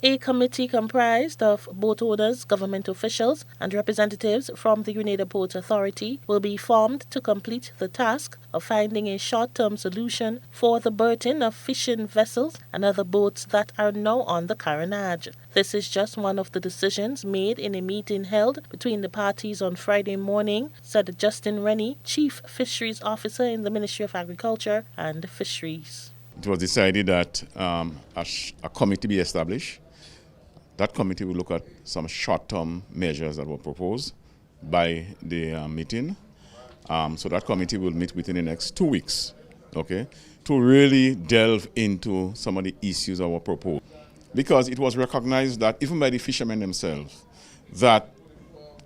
A committee comprised of boat owners, government officials, and representatives from the Grenada Port Authority will be formed to complete the task of finding a short-term solution for the berthing of fishing vessels and other boats that are now on the careenage. This is just one of the decisions made in a meeting held between the parties on Friday morning, said Justin Rennie, Chief Fisheries Officer in the Ministry of Agriculture and Fisheries. It was decided that a committee be established. That committee will look at some short-term measures that were proposed by the meeting. So that committee will meet within the next 2 weeks, okay, to really delve into some of the issues that were proposed. Because it was recognized that even by the fishermen themselves, that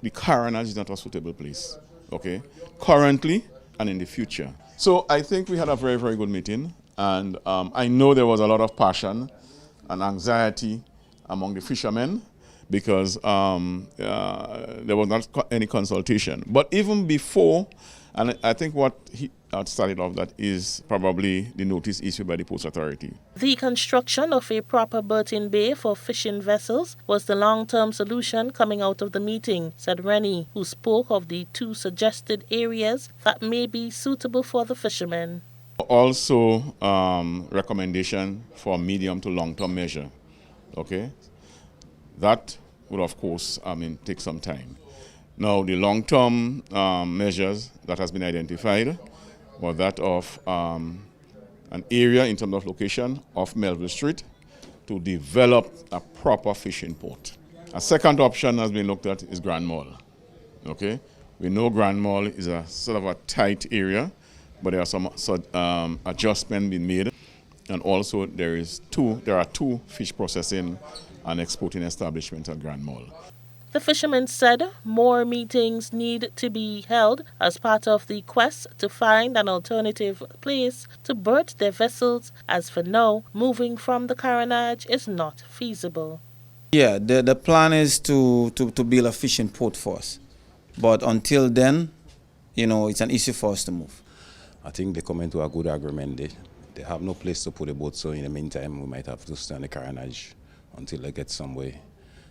the careenage is not a suitable place, okay, currently and in the future. So I think we had a very, very good meeting, and I know there was a lot of passion and anxiety among the fishermen because there was not any consultation. But even before, and I think what he started off that is probably the notice issued by the Ports Authority. The construction of a proper berthing bay for fishing vessels was the long-term solution coming out of the meeting, said Rennie, who spoke of the 2 suggested areas that may be suitable for the fishermen. Also, recommendation for medium to long-term measure. Okay, that will of course take some time. Now the long-term measures that has been identified were that of an area in terms of location of Melville Street to develop a proper fishing port. A second option has been looked at is Grand Mall. Okay, we know Grand Mall is a sort of a tight area, but there are some adjustments being made. And also there are 2 fish processing and exporting establishments at Grand Mall. The fishermen said more meetings need to be held as part of the quest to find an alternative place to berth their vessels, as for now, moving from the careenage is not feasible. Yeah, the plan is to build a fishing port for us. But until then, it's an issue for us to move. I think they come into a good agreement. They have no place to put the boat, so in the meantime, we might have to stay on the careenage until they get some way.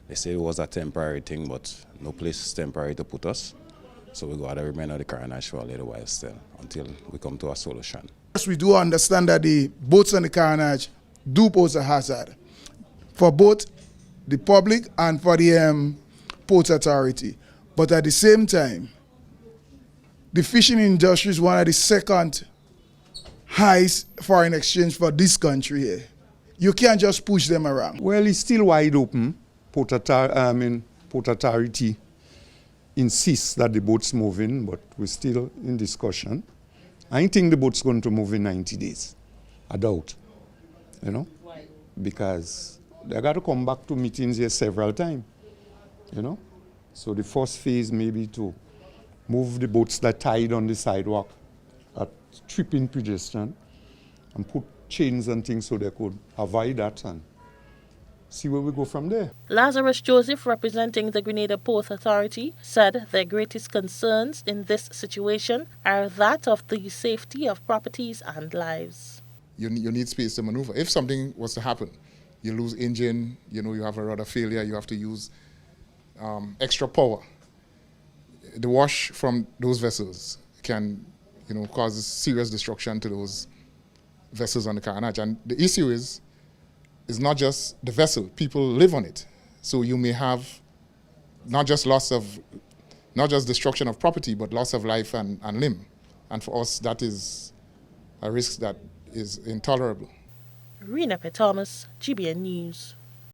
They say it was a temporary thing, but no place is temporary to put us. So we got to remain on the careenage for a little while still, until we come to a solution. Yes, we do understand that the boats on the careenage do pose a hazard for both the public and for the Ports Authority. But at the same time, the fishing industry is one of the second highest foreign exchange for this country here. You can't just push them around. Well, it's still wide open. Port Authority insists that the boat's moving, but we're still in discussion. I think the boat's going to move in 90 days. I doubt, Why? Because they got to come back to meetings here several times, So the first phase may be to move the boats that tied on the sidewalk at tripping pedestrian and put chains and things so they could avoid that and see where we go from there. Lazarus Joseph, representing the Grenada Port Authority, said their greatest concerns in this situation are that of the safety of properties and lives. You need space to maneuver. If something was to happen, you lose engine, you have a rudder failure, you have to use extra power. The wash from those vessels can, cause serious destruction to those vessels on the careenage. And the issue is not just the vessel, people live on it. So you may have not just destruction of property, but loss of life and limb. And for us, that is a risk that is intolerable. Rena P. Thomas, GBN News.